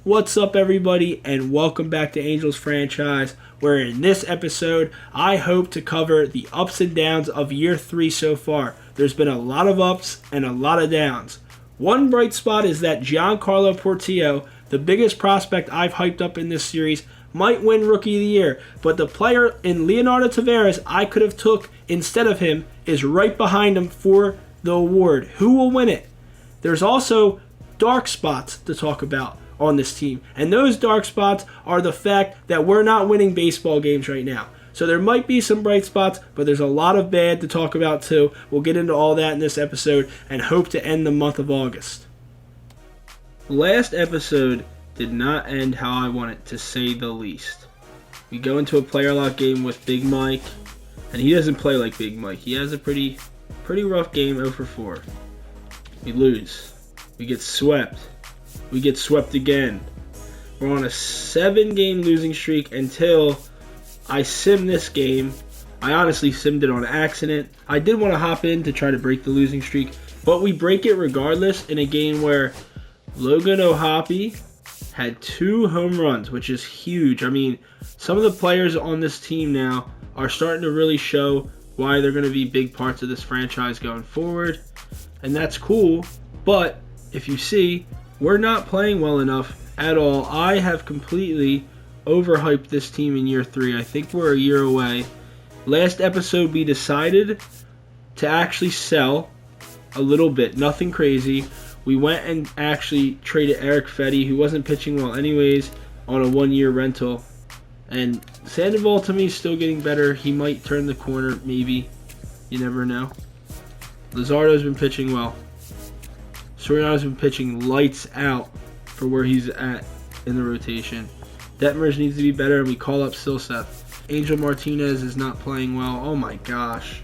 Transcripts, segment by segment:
What's up, everybody, and welcome back to Angels Franchise, where in this episode, I hope to cover the ups and downs of year 3 so far. There's been a lot of ups and a lot of downs. One bright spot is that Giancarlo Portillo, the biggest prospect I've hyped up in this series, might win Rookie of the Year, but the player in Leonardo Taveras I could have took instead of him is right behind him for the award. Who will win it? There's also dark spots to talk about on this team, and those dark spots are the fact that we're not winning baseball games right now. So there might be some bright spots, but there's a lot of bad to talk about too. We'll get into all that in this episode and hope to end the month of August. Last episode did not end how I wanted, to say the least. We go into a player lock game with Big Mike, and he doesn't play like Big Mike. He has a pretty rough game, 0 for 4. We lose. We get swept. We get swept again. We're on a 7-game losing streak until I sim this game. I honestly simmed it on accident. I did want to hop in to try to break the losing streak, but we break it regardless in a game where Logan O'Hoppe had 2 home runs, which is huge. I mean, some of the players on this team now are starting to really show why they're going to be big parts of this franchise going forward, and that's cool. But if you see, we're not playing well enough at all. I have completely overhyped this team in year 3. I think we're a year away. Last episode we decided to actually sell a little bit, nothing crazy. We went and actually traded Eric Fetty, who wasn't pitching well anyways, on a 1-year rental. And Sandoval to me is still getting better. He might turn the corner, maybe. You never know. Luzardo's been pitching well. Soriano's been pitching lights out for where he's at in the rotation. Detmers needs to be better, and we call up Silseth. Angel Martinez is not playing well. Oh my gosh.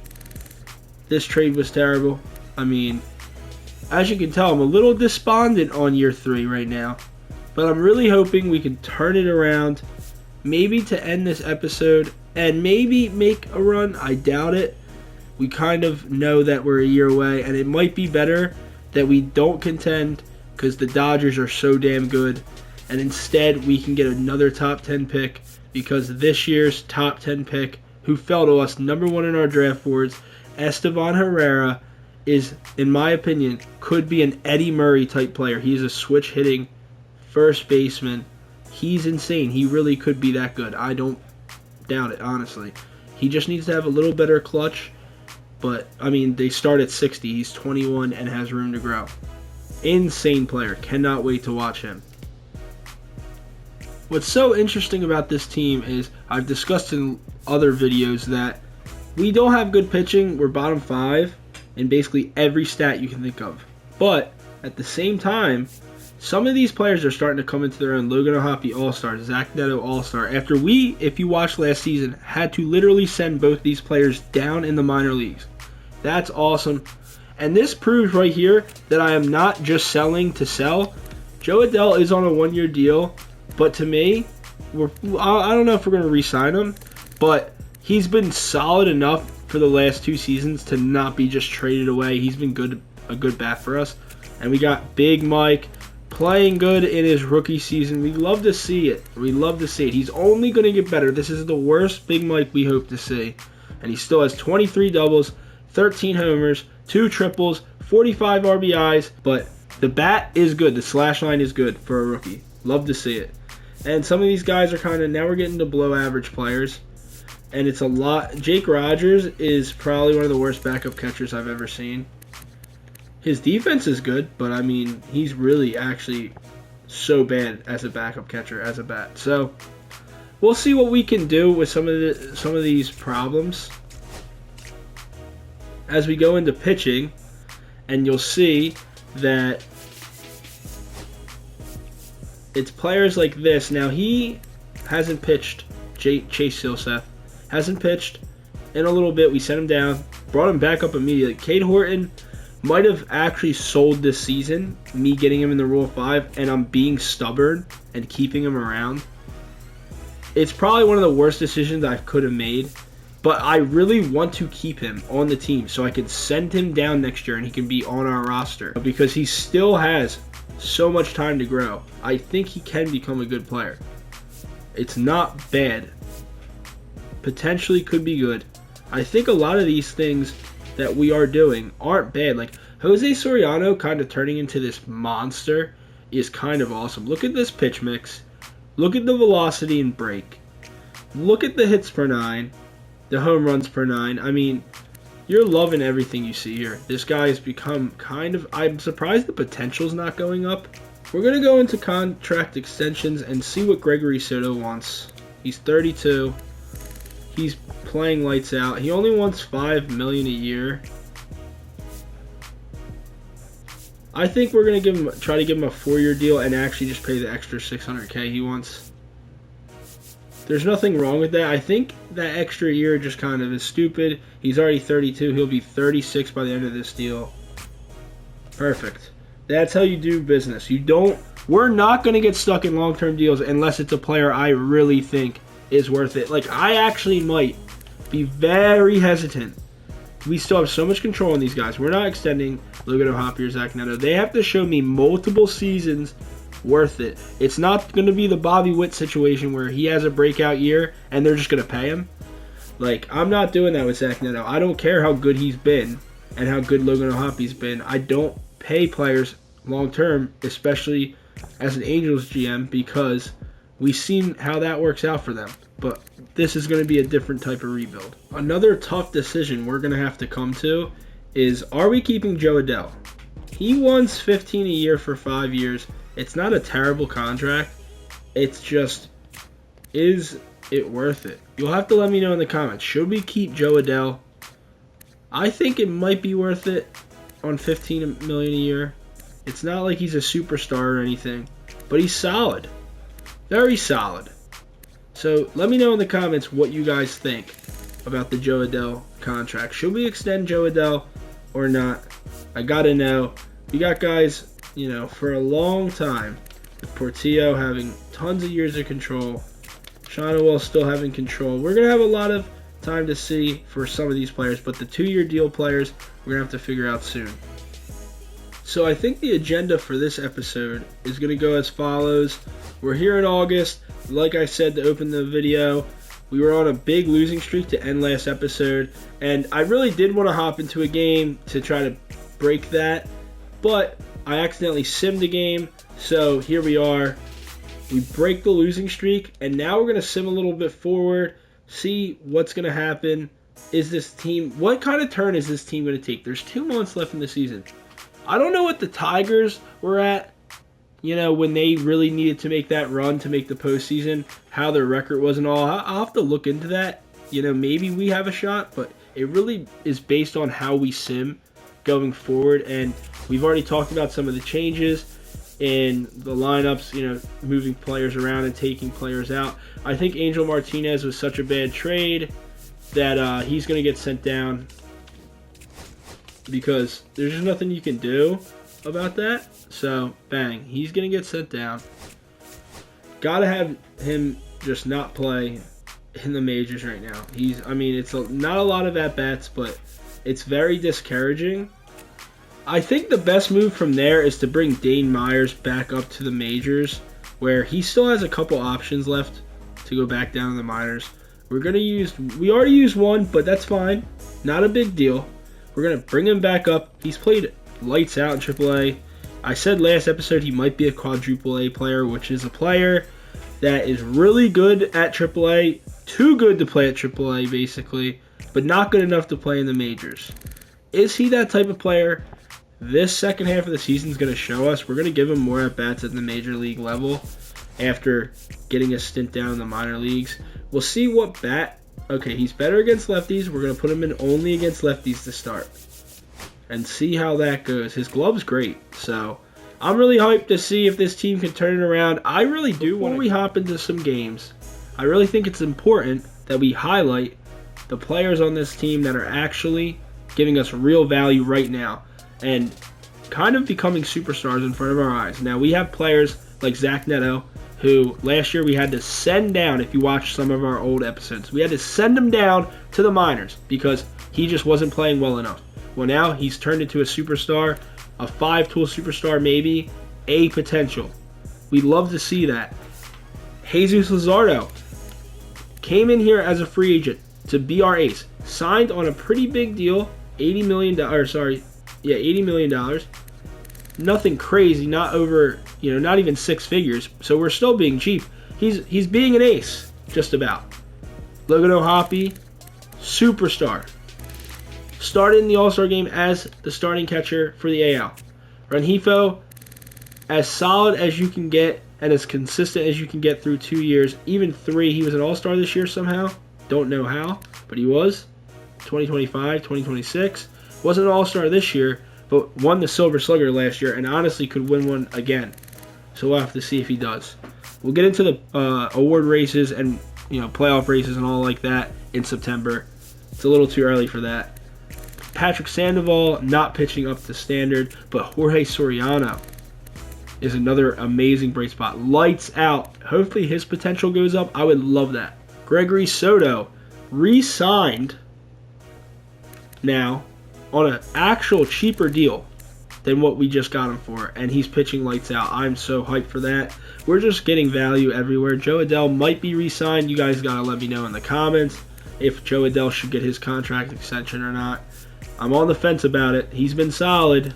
This trade was terrible. I mean, as you can tell, I'm a little despondent on year 3 right now. But I'm really hoping we can turn it around, maybe to end this episode, and maybe make a run. I doubt it. We kind of know that we're a year away, and it might be better that we don't contend because the Dodgers are so damn good, and instead we can get another top 10 pick, because this year's top 10 pick, who fell to us number 1 in our draft boards, Estevan Herrera, is, in my opinion, could be an Eddie Murray type player. He's a switch hitting first baseman. He's insane. He really could be that good. I don't doubt it, honestly. He just needs to have a little better clutch. But, I mean, they start at 60. He's 21 and has room to grow. Insane player. Cannot wait to watch him. What's so interesting about this team is I've discussed in other videos that we don't have good pitching. We're bottom 5 in basically every stat you can think of. But, at the same time, some of these players are starting to come into their own. Logan O'Hoppe All-Star, Zach Neto All-Star. After we, if you watched last season, had to literally send both these players down in the minor leagues. That's awesome. And this proves right here that I am not just selling to sell. Joe Adell is on a 1-year deal, but to me, I don't know if we're going to re-sign him, but he's been solid enough for the last 2 seasons to not be just traded away. He's been a good bat for us. And we got Big Mike playing good in his rookie season. We love to see it. We love to see it. He's only going to get better. This is the worst Big Mike we hope to see. And he still has 23 doubles, 13 homers, 2 triples, 45 RBIs, but the bat is good. The slash line is good for a rookie. Love to see it. And some of these guys are kind of, now we're getting to below average players, and it's a lot. Jake Rogers is probably one of the worst backup catchers I've ever seen. His defense is good, but I mean, he's really actually so bad as a backup catcher, as a bat. So we'll see what we can do with some of these problems as we go into pitching, and you'll see that it's players like this. Now, he hasn't pitched, Chase Silseth hasn't pitched in a little bit. We sent him down, brought him back up immediately. Cade Horton might have actually sold this season, me getting him in the Rule 5, and I'm being stubborn and keeping him around. It's probably one of the worst decisions I could have made, but I really want to keep him on the team so I can send him down next year and he can be on our roster, because he still has so much time to grow. I think he can become a good player. It's not bad. Potentially could be good. I think a lot of these things that we are doing aren't bad. Like Jose Soriano kind of turning into this monster is kind of awesome. Look at this pitch mix. Look at the velocity and break. Look at the hits per 9, the home runs per 9. I mean, you're loving everything you see here. This guy has become kind of... I'm surprised the potential's not going up. We're going to go into contract extensions and see what Gregory Soto wants. He's 32. He's playing lights out. He only wants $5 million a year. I think we're going to try to give him a 4-year deal and actually just pay the extra $600K he wants. There's nothing wrong with that. I think that extra year just kind of is stupid. He's already 32. He'll be 36 by the end of this deal. Perfect. That's how you do business. We're not going to get stuck in long-term deals unless it's a player I really think is worth it. Like, I actually might be very hesitant. We still have so much control on these guys. We're not extending Logan O'Hoppe or Zach Neto. They have to show me multiple seasons worth it. It's not going to be the Bobby Witt situation where he has a breakout year and they're just going to pay him. Like, I'm not doing that with Zach Neto. I don't care how good he's been and how good Logan O'Hoppe's been. I don't pay players long-term, especially as an Angels GM, because we've seen how that works out for them. But this is going to be a different type of rebuild. Another tough decision we're going to have to come to is, are we keeping Joe Adell? He wants $15 a year for 5 years. It's not a terrible contract. It's just, is it worth it? You'll have to let me know in the comments. Should we keep Joe Adell? I think it might be worth it on $15 million a year. It's not like he's a superstar or anything, but he's solid. Very solid. So let me know in the comments what you guys think about the Joe Adell contract. Should we extend Joe Adell or not? I gotta know. We got guys, for a long time. Portillo having tons of years of control. Shonowell still having control. We're going to have a lot of time to see for some of these players, but the 2-year deal players, we're going to have to figure out soon. So I think the agenda for this episode is going to go as follows. We're here in August. Like I said to open the video, we were on a big losing streak to end last episode, and I really did want to hop into a game to try to break that, but I accidentally simmed a game, so here we are. We break the losing streak, and now we're going to sim a little bit forward, see what's going to happen. What kind of turn is this team going to take? There's 2 months left in the season. I don't know what the Tigers were at, when they really needed to make that run to make the postseason, how their record was and all. I'll have to look into that. Maybe we have a shot, but it really is based on how we sim going forward, and we've already talked about some of the changes in the lineups, moving players around and taking players out. I think Angel Martinez was such a bad trade that he's going to get sent down because there's just nothing you can do about that. So, bang, he's going to get sent down. Gotta have him just not play in the majors right now. It's not a lot of at-bats, but it's very discouraging. I think the best move from there is to bring Dane Myers back up to the majors, where he still has a couple options left to go back down to the minors. We already used one, but that's fine. Not a big deal. We're going to bring him back up. He's played lights out in AAA. I said last episode he might be a quadruple A player, which is a player that is really good at AAA, too good to play at AAA basically, but not good enough to play in the majors. Is he that type of player? This second half of the season is going to show us. We're going to give him more at-bats at the major league level after getting a stint down in the minor leagues. We'll see what bat. Okay, he's better against lefties. We're going to put him in only against lefties to start and see how that goes. His glove's great, so I'm really hyped to see if this team can turn it around. I really do. Before we hop into some games, I really think it's important that we highlight the players on this team that are actually giving us real value right now and kind of becoming superstars in front of our eyes. Now, we have players like Zach Neto, who last year we had to send down. If you watch some of our old episodes, we had to send him down to the minors because he just wasn't playing well enough. Well, now he's turned into a superstar, a 5-tool superstar maybe, A potential. We'd love to see that. Jesus Luzardo came in here as a free agent to be our ace. Signed on a pretty big deal, $80 million. $80 million. Nothing crazy, not over, not even six figures. So we're still being cheap. He's being an ace, just about. Logan O'Hoppe, superstar. Started in the All-Star game as the starting catcher for the AL. Rengifo, as solid as you can get and as consistent as you can get through 2 years, even 3. He was an All-Star this year somehow. Don't know how, but he was. 2025, 2026. Wasn't an All-Star this year, but won the Silver Slugger last year and honestly could win one again. So we'll have to see if he does. We'll get into the award races and playoff races and all like that in September. It's a little too early for that. Patrick Sandoval not pitching up to standard, but Jorge Soriano is another amazing bright spot. Lights out. Hopefully his potential goes up. I would love that. Gregory Soto re-signed now on an actual cheaper deal than what we just got him for, and he's pitching lights out. I'm so hyped for that. We're just getting value everywhere. Joe Adell might be re-signed. You guys gotta let me know in the comments if Joe Adell should get his contract extension or not. I'm on the fence about it. He's been solid.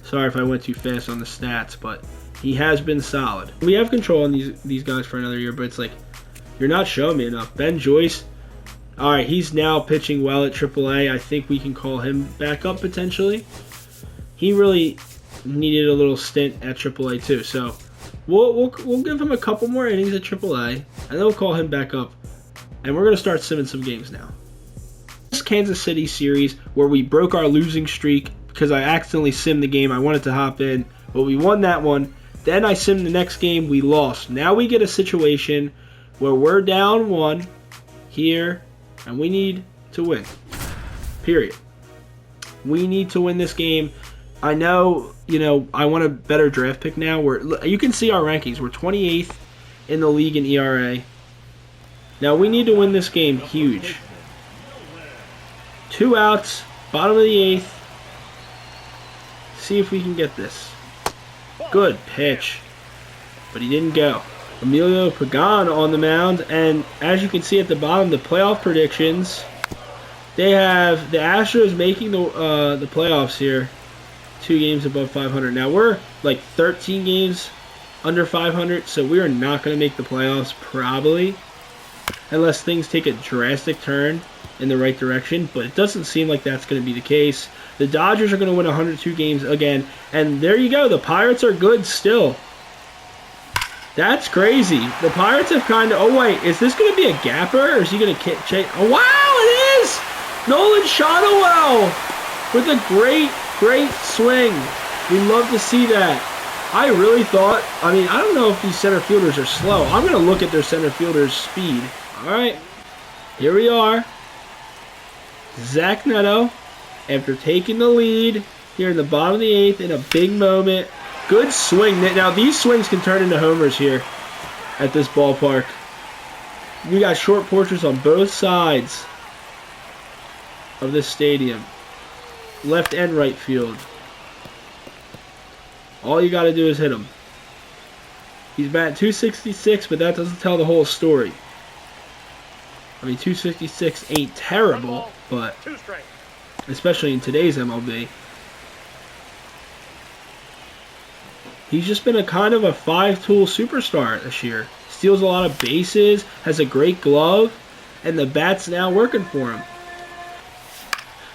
Sorry if I went too fast on the stats, but he has been solid. We have control on these guys for another year, but it's like, you're not showing me enough. Ben Joyce, all right, he's now pitching well at AAA. I think we can call him back up potentially. He really needed a little stint at AAA too, so we'll give him a couple more innings at AAA, and then we'll call him back up, and we're gonna start simming some games now. This Kansas City series where we broke our losing streak because I accidentally simmed the game. I wanted to hop in, but we won that one. Then I simmed the next game. We lost. Now we get a situation where we're down 1 here, and we need to win. Period. We need to win this game. I know, I want a better draft pick now. You can see our rankings. We're 28th in the league in ERA. Now we need to win this game huge. 2 outs, bottom of the 8th. See if we can get this. Good pitch, but he didn't go. Emilio Pagan on the mound, and as you can see at the bottom, the playoff predictions. They have the Astros making the playoffs here. 2 games above 500. Now we're like 13 games under 500, so we are not going to make the playoffs probably, unless things take a drastic turn in the right direction, but it doesn't seem like that's going to be the case. The Dodgers are going to win 102 games again, and there you go. The Pirates are good still. That's crazy. The Pirates have kind of... Oh, wait. Is this going to be a gapper, or is he going to chase... Oh, wow, it is! Nolan Shotwell with a great swing. We love to see that. I really thought... I don't know if these center fielders are slow. I'm going to look at their center fielders' speed. All right. Here we are. Zach Neto, after taking the lead here in the bottom of the 8th in a big moment. Good swing. Now, these swings can turn into homers here at this ballpark. We got short porches on both sides of this stadium. Left and right field. All you got to do is hit him. He's batting .266, but that doesn't tell the whole story. 266 ain't terrible, but especially in today's MLB. He's just been a kind of a 5-tool superstar this year. Steals a lot of bases, has a great glove, and the bat's now working for him.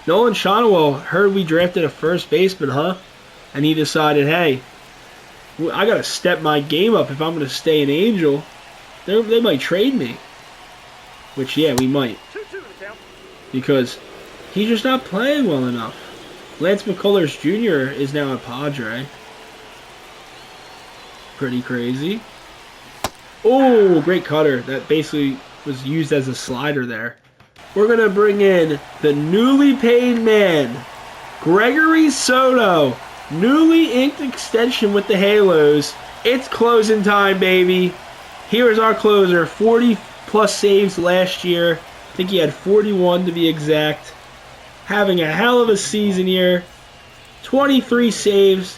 Nolan Shotwell heard we drafted a first baseman, huh? And he decided, hey, I got to step my game up if I'm going to stay an Angel. They might trade me. Which, yeah, we might. Because he's just not playing well enough. Lance McCullers Jr. is now a Padre. Pretty crazy. Oh, great cutter. That basically was used as a slider there. We're going to bring in the newly paid man, Gregory Soto. Newly inked extension with the Halos. It's closing time, baby. Here is our closer. 40-plus saves last year. I think he had 41 to be exact. Having a hell of a season here. 23 saves.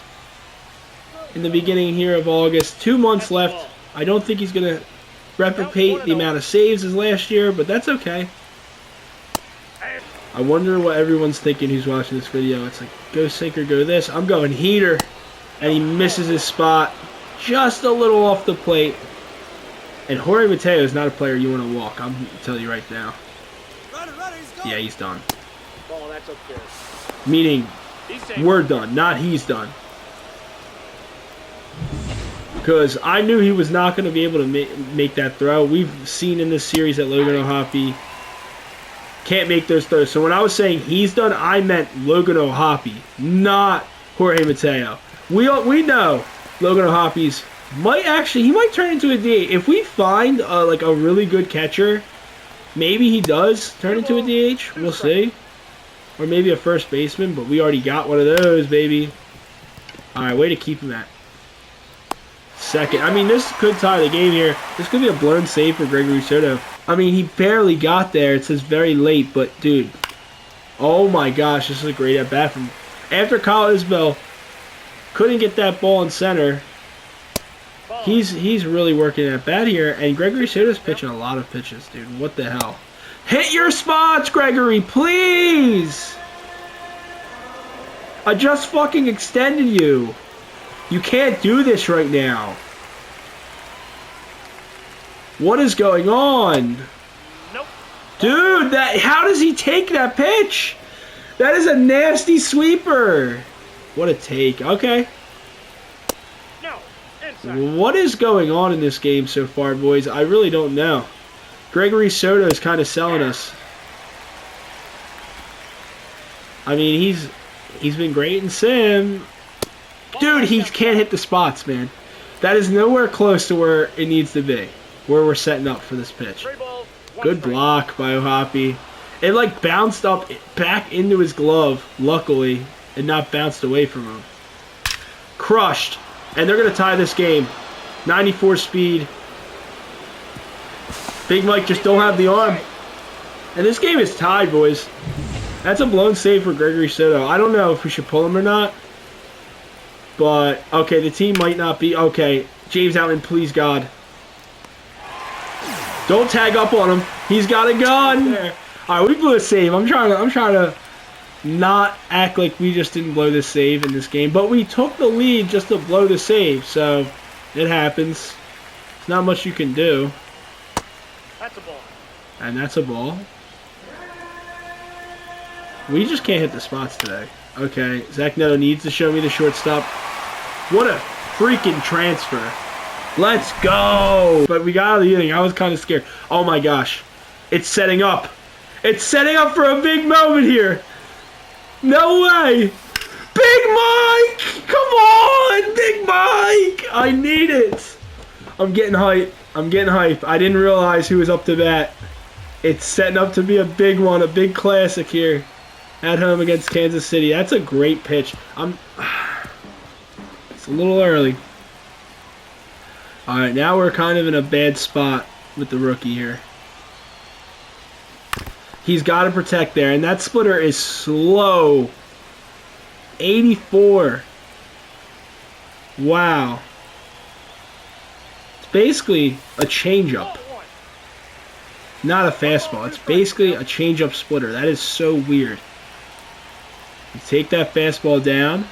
in the beginning here of August. 2 months left. I don't think he's going to replicate the amount of saves as last year, but that's okay. I wonder what everyone's thinking who's watching this video. It's like, go sinker, go this. I'm going heater. And he misses his spot just a little off the plate. And Jorge Mateo is not a player you want to walk. I'm going to tell you right now. Yeah, he's done. Oh, that's okay. Meaning, we're done, not he's done. Because I knew he was not going to be able to make that throw. We've seen in this series that Logan O'Hoppe can't make those throws. So when I was saying he's done, I meant Logan O'Hoppe, not Jorge Mateo. We know Logan O'Hoppe's he might turn into a DH. If we find like a really good catcher, maybe he does turn into a DH. We'll see. Or maybe a first baseman, but we already got one of those, baby. All right, way to keep him at second. I mean, this could tie the game here. This could be a blown save for Gregory Soto. I mean, he barely got there. It says very late, but dude, oh my gosh, this is a great at bat from after Kyle Isbell couldn't get that ball in center. He's really working at bat here, and Gregory Soto's pitching a lot of pitches, dude. What the hell? Hit your spots, Gregory, please. I just fucking extended you. You can't do this right now. What is going on? Nope. Dude, how does he take that pitch? That is a nasty sweeper. What a take. Okay. No. Inside. What is going on in this game so far, boys? I really don't know. Gregory Soto is kind of selling us. I mean, he's been great in sim. Dude, he can't hit the spots, man. That is nowhere close to where it needs to be. Where we're setting up for this pitch. Good block by O'Hoppe. It like bounced up back into his glove, luckily, and not bounced away from him. Crushed. And they're going to tie this game. 94 speed. Big Mike just don't have the arm. And this game is tied, boys. That's a blown save for Gregory Soto. I don't know if we should pull him or not. But, okay, the team might not be. Okay, James Outman, please, God. Don't tag up on him. He's got a gun. All right, we blew a save. I'm trying to not act like we just didn't blow this save in this game. But we took the lead just to blow the save. So, it happens. There's not much you can do. That's a ball. And that's a ball. We just can't hit the spots today. Okay, Zach Neto needs to show me the shortstop. What a freaking transfer. Let's go. But we got out of the inning. I was kind of scared. Oh my gosh. It's setting up. It's setting up for a big moment here. No way. Big Mike. Come on, Big Mike. I need it. I'm getting hype. I'm getting hype. I didn't realize who was up to bat. It's setting up to be a big one, a big classic here at home against Kansas City. That's a great pitch. It's a little early. All right, now we're kind of in a bad spot with the rookie here. He's got to protect there, and that splitter is slow. 84. Wow. It's basically a changeup. Not a fastball. It's basically a changeup splitter. That is so weird. You take that fastball down.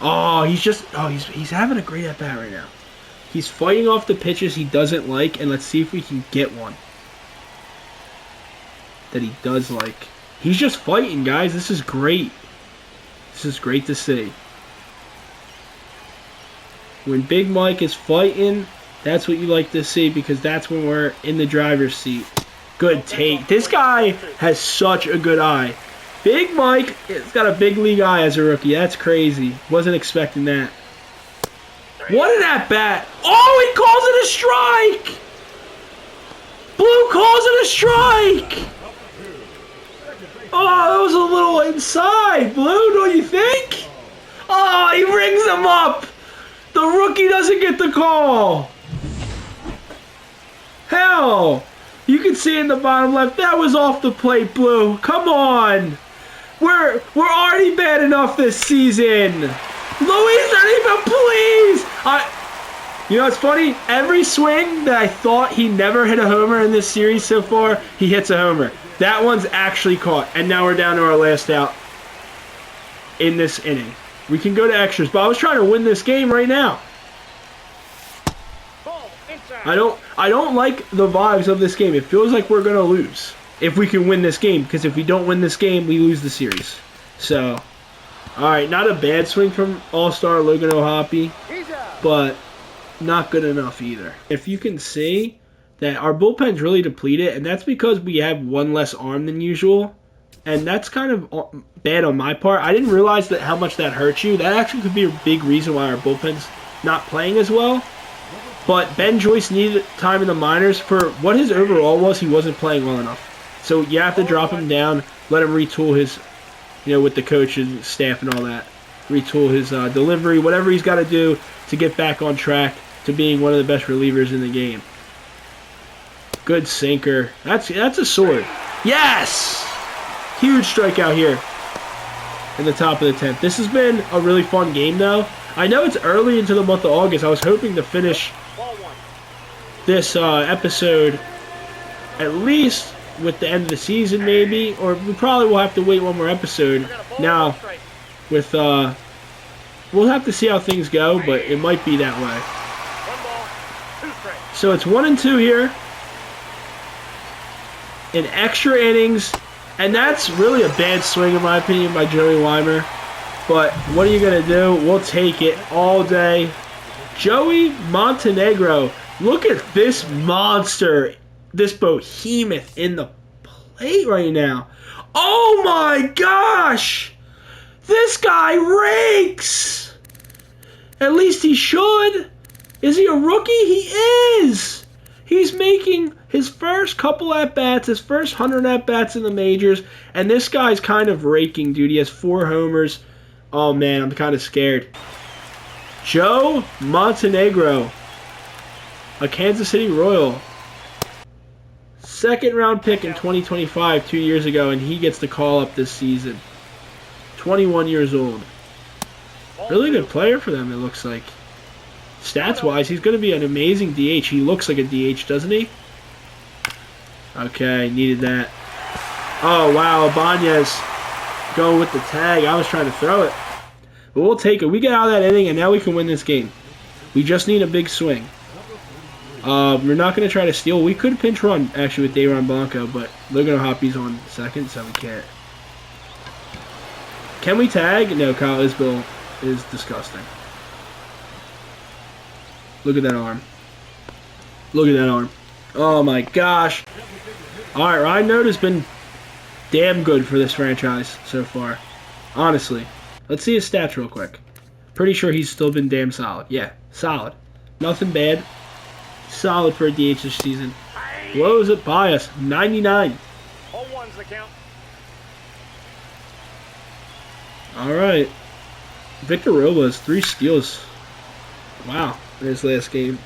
Oh, he's having a great at bat right now. He's fighting off the pitches he doesn't like, and let's see if we can get one that he does like. He's just fighting, guys. This is great. This is great to see. When Big Mike is fighting, that's what you like to see, because that's when we're in the driver's seat. Good take. This guy has such a good eye. Big Mike has got a big league eye as a rookie. That's crazy. Wasn't expecting that. What an at-bat. Oh, he calls it a strike. Blue calls it a strike. Oh, that was a little inside, Blue, don't you think? Oh, he rings him up. The rookie doesn't get the call. Hell, you can see in the bottom left, that was off the plate, Blue. Come on. We're already bad enough this season. Luis, not even, please! You know what's funny? Every swing that I thought he never hit a homer in this series so far, he hits a homer. That one's actually caught, and now we're down to our last out in this inning. We can go to extras, but I was trying to win this game right now. Ball inside. I don't like the vibes of this game. It feels like we're going to lose if we can win this game, because if we don't win this game, we lose the series. So, all right, not a bad swing from All-Star Logan O'Hoppe, He's out. but not good enough either. If you can see that our bullpen's really depleted, and that's because we have one less arm than usual, and that's kind of bad on my part. I didn't realize that how much that hurts you. That actually could be a big reason why our bullpen's not playing as well. But Ben Joyce needed time in the minors. For what his overall was, he wasn't playing well enough. So you have to drop him down, let him retool his, with the coaches, staff, and all that. Retool his delivery, whatever he's got to do to get back on track to being one of the best relievers in the game. Good sinker. That's a sword. Yes! Huge strikeout here in the top of the 10th. This has been a really fun game, though. I know it's early into the month of August. I was hoping to finish this episode at least with the end of the season, maybe. Or we probably will have to wait one more episode. Now, with we'll have to see how things go, but it might be that way. 1 ball, 2 strikes. So it's 1-2 here in extra innings, and that's really a bad swing in my opinion by Joey Weimer. But what are you gonna do? We'll take it all day. Joey Montenegro, look at this monster, this behemoth in the plate right now. Oh my gosh! This guy rakes! At least he should. Is he a rookie? He is! He's making his first couple at-bats, his first 100 at-bats in the majors, and this guy's kind of raking, dude. He has 4 homers. Oh, man, I'm kind of scared. Joe Montenegro, a Kansas City Royal. Second-round pick in 2025, 2 years ago, and he gets the call-up this season. 21 years old. Really good player for them, it looks like. Stats-wise, he's going to be an amazing DH. He looks like a DH, doesn't he? Okay, needed that. Oh, wow, Ibanez going with the tag. I was trying to throw it. But we'll take it. We get out of that inning, and now we can win this game. We just need a big swing. We're not going to try to steal. We could pinch run, actually, with Dayron Blanco, but Logan O'Hoppe's on second, so we can't. Can we tag? No, Kyle Isbell is disgusting. Look at that arm. Look at that arm. Oh, my gosh. All right, Ryan Noda's been damn good for this franchise so far. Honestly. Let's see his stats real quick. Pretty sure he's still been damn solid. Yeah, solid. Nothing bad. Solid for a DH this season. Blows it by us. 99. All one's the count. All right. Victor Robles, 3 steals. Wow, in his last game.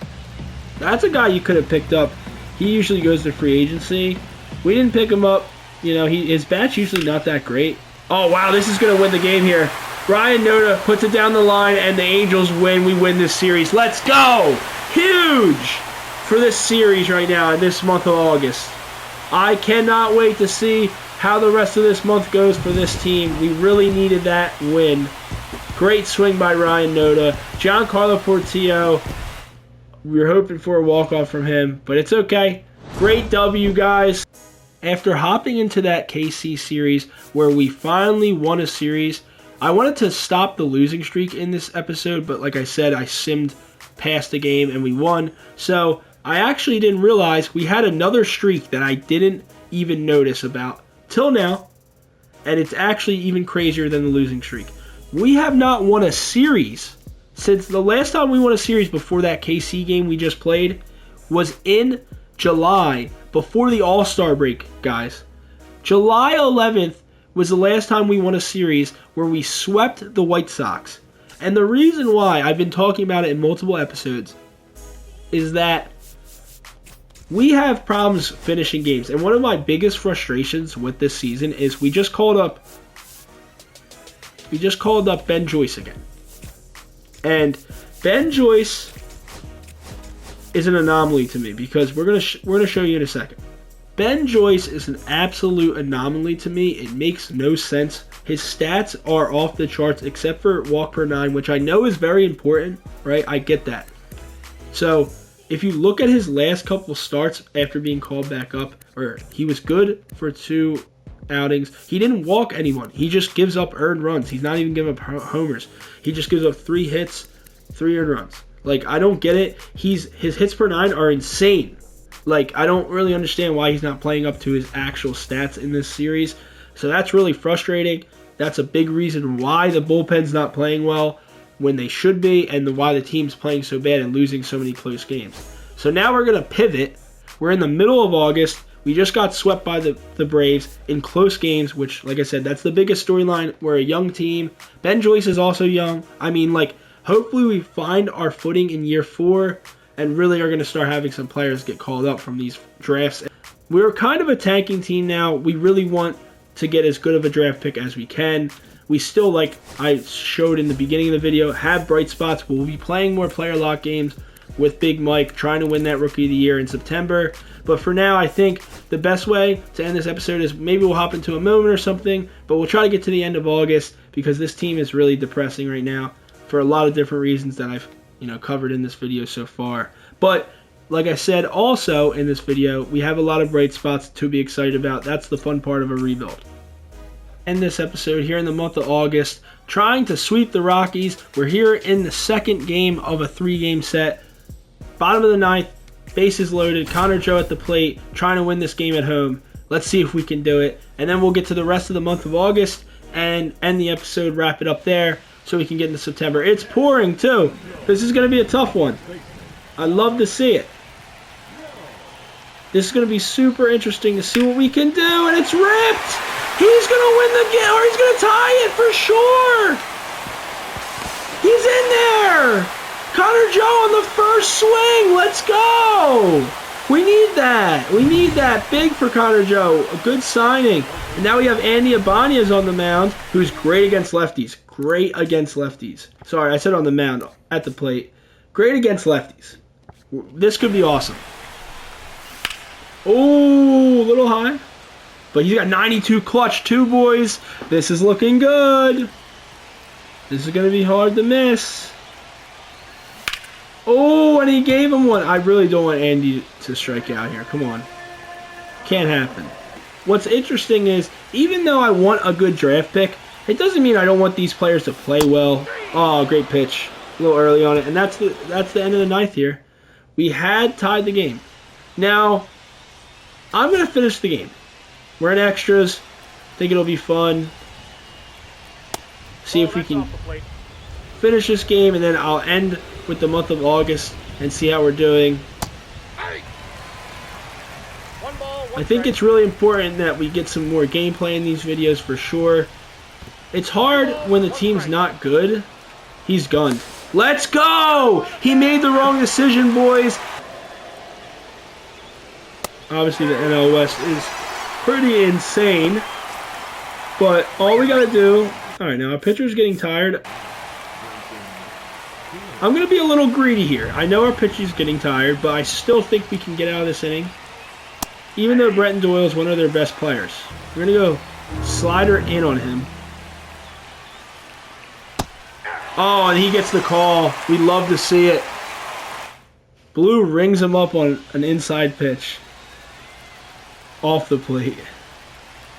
That's a guy you could have picked up. He usually goes to free agency. We didn't pick him up. His bat's usually not that great. Oh, wow, this is going to win the game here. Ryan Noda puts it down the line, and the Angels win. We win this series. Let's go! Huge for this series right now in this month of August. I cannot wait to see how the rest of this month goes for this team. We really needed that win. Great swing by Ryan Noda. Giancarlo Portillo, we were hoping for a walk-off from him, but it's okay. Great W, guys. After hopping into that KC series where we finally won a series, I wanted to stop the losing streak in this episode, but like I said, I simmed past the game and we won. So I actually didn't realize we had another streak that I didn't even notice about till now, and it's actually even crazier than the losing streak. We have not won a series since the last time we won a series before that KC game we just played was in July, before the All-Star break, guys. July 11th was the last time we won a series where we swept the White Sox. And the reason why, I've been talking about it in multiple episodes, is that we have problems finishing games. And one of my biggest frustrations with this season is we just called up Ben Joyce again. And Ben Joyce is an anomaly to me because we're gonna show you in a second. Ben Joyce is an absolute anomaly to me. It makes no sense. His stats are off the charts except for walk per 9, which I know is very important, right? I get that. So if you look at his last couple starts after being called back up, or he was good for 2 outings. He didn't walk anyone. He just gives up earned runs. He's not even giving up homers. He just gives up 3 hits, 3 earned runs. Like, I don't get it. His hits per 9 are insane. Like, I don't really understand why he's not playing up to his actual stats in this series. So that's really frustrating. That's a big reason why the bullpen's not playing well when they should be, and why the team's playing so bad and losing so many close games. So now we're going to pivot. We're in the middle of August. We just got swept by the Braves in close games, which, like I said, that's the biggest storyline. We're a young team. Ben Joyce is also young. I mean, like, hopefully we find our footing in year 4 and really are going to start having some players get called up from these drafts. We're kind of a tanking team now. We really want to get as good of a draft pick as we can. We still, like I showed in the beginning of the video, have bright spots. We'll be playing more player lock games with Big Mike, trying to win that Rookie of the Year in September. But for now, I think the best way to end this episode is maybe we'll hop into a moment or something, but we'll try to get to the end of August because this team is really depressing right now for a lot of different reasons that I've covered in this video so far. But like I said also in this video, we have a lot of bright spots to be excited about. That's the fun part of a rebuild. End this episode here in the month of August, trying to sweep the Rockies. We're here in the second game of a 3-game set. Bottom of the 9th, bases loaded, Connor Joe at the plate, trying to win this game at home. Let's see if we can do it. And then we'll get to the rest of the month of August and end the episode, wrap it up there so we can get into September. It's pouring too. This is going to be a tough one. I'd love to see it. This is going to be super interesting to see what we can do, and it's ripped! He's going to win the game, or he's going to tie it for sure! He's in there! Connor Joe on the first swing! Let's go! We need that. We need that big for Connor Joe. A good signing. And now we have Andy Ibanez on the mound, who's great against lefties. Great against lefties. Sorry, I said on the mound, at the plate. Great against lefties. This could be awesome. Oh, a little high. But he's got 92 clutch too, boys. This is looking good. This is going to be hard to miss. Oh, and he gave him one. I really don't want Andy to strike out here. Come on. Can't happen. What's interesting is, even though I want a good draft pick, it doesn't mean I don't want these players to play well. Oh, great pitch. A little early on it. And that's the end of the 9th here. We had tied the game. Now, I'm going to finish the game. We're in extras. Think it'll be fun. See if we can finish this game, and then I'll end with the month of August and see how we're doing. I think it's really important that we get some more gameplay in these videos for sure. It's hard when the team's not good. He's gunned. Let's go! He made the wrong decision, boys. Obviously, the NL West is pretty insane. But all we got to do... Alright, now our pitcher's getting tired. I'm going to be a little greedy here. I know our pitcher's getting tired, but I still think we can get out of this inning. Even though Brenton Doyle is one of their best players. We're going to go slider in on him. Oh, and he gets the call. We love to see it. Blue rings him up on an inside pitch. Off the plate.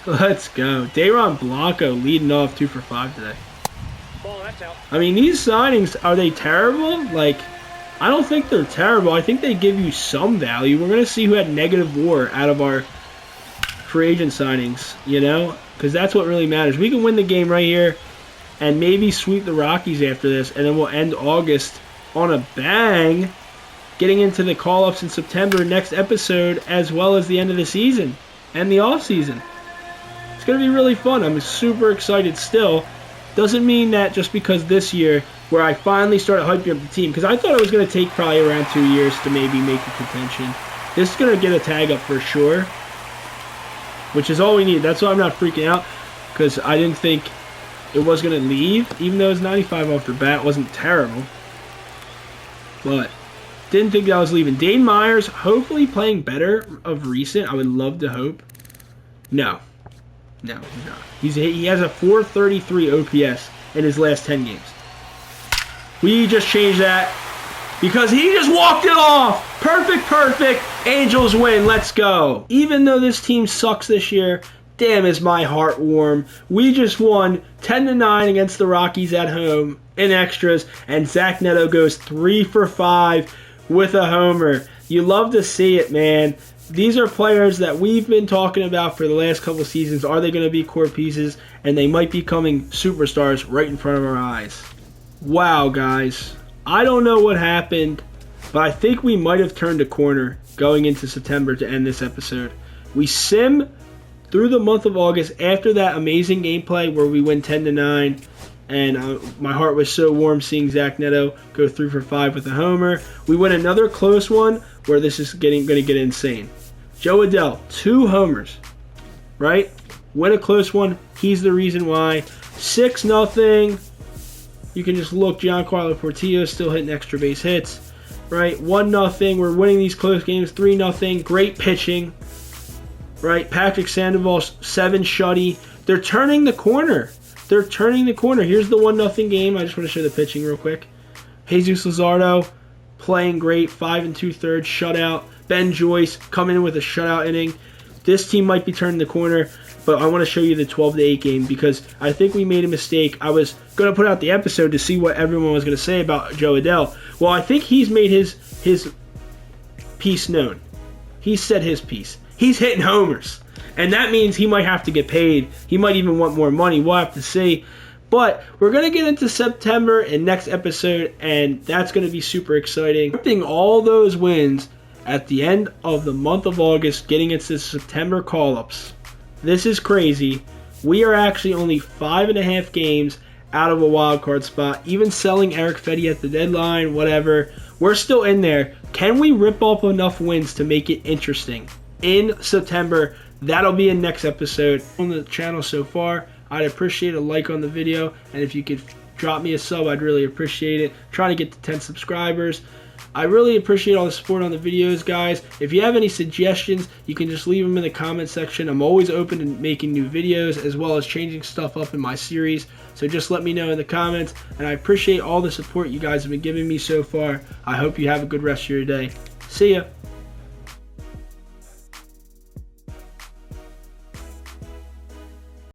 Let's go. Dayron Blanco leading off 2 for 5 today. I mean, these signings, are they terrible? Like, I don't think they're terrible. I think they give you some value. We're going to see who had negative WAR out of our free agent signings, you know? Because that's what really matters. We can win the game right here and maybe sweep the Rockies after this, and then we'll end August on a bang, getting into the call-ups in September next episode, as well as the end of the season and the offseason. It's going to be really fun. I'm super excited still. Doesn't mean that just because this year, where I finally started hyping up the team, because I thought it was going to take probably around 2 years to maybe make a contention. This is going to get a tag up for sure, which is all we need. That's why I'm not freaking out, because I didn't think it was going to leave, even though it was 95 off the bat. It wasn't terrible. But didn't think that was leaving. Dane Myers, hopefully playing better of recent. I would love to hope. No, he's not. He has a 433 OPS in his last 10 games. We just changed that because he just walked it off. Perfect. Angels win. Let's go. Even though this team sucks this year, damn is my heart warm. We just won 10-9 against the Rockies at home in extras, and Zach Neto goes 3 for 5 with a homer. You love to see it, man. These are players that we've been talking about for the last couple seasons. Are they going to be core pieces? And they might be becoming superstars right in front of our eyes. Wow, guys. I don't know what happened, but I think we might have turned a corner going into September to end this episode. We sim through the month of August after that amazing gameplay where we win 10-9. And my heart was so warm seeing Zach Neto go 3 for 5 with a homer. We win another close one where this is going to get insane. Joe Adell, 2 homers, right? Win a close one. He's the reason why. 6-0. You can just look. Giancarlo Portillo still hitting extra base hits, right? 1-0. We're winning these close games. 3-0. Great pitching, right? Patrick Sandoval, 7 shutty. They're turning the corner. Here's the 1-0 game. I just want to show the pitching real quick. Jesus Luzardo playing great. 5 2/3 shutout. Ben Joyce coming in with a shutout inning. This team might be turning the corner, but I want to show you the 12-8 game because I think we made a mistake. I was going to put out the episode to see what everyone was going to say about Joe Adell. Well, I think he's made his piece known. He said his piece. He's hitting homers. And that means he might have to get paid. He might even want more money. We'll have to see. But we're going to get into September in next episode, and that's going to be super exciting. Ripping all those wins at the end of the month of August, getting into September call-ups. This is crazy. We are actually only 5.5 games out of a wild card spot. Even selling Eric Fetty at the deadline, whatever. We're still in there. Can we rip off enough wins to make it interesting in September? That'll be in next episode. On the channel so far, I'd appreciate a like on the video, and if you could drop me a sub, I'd really appreciate it. Trying to get to 10 subscribers. I really appreciate all the support on the videos, guys. If you have any suggestions, you can just leave them in the comment section. I'm always open to making new videos as well as changing stuff up in my series. So just let me know in the comments, and I appreciate all the support you guys have been giving me so far. I hope you have a good rest of your day. See ya.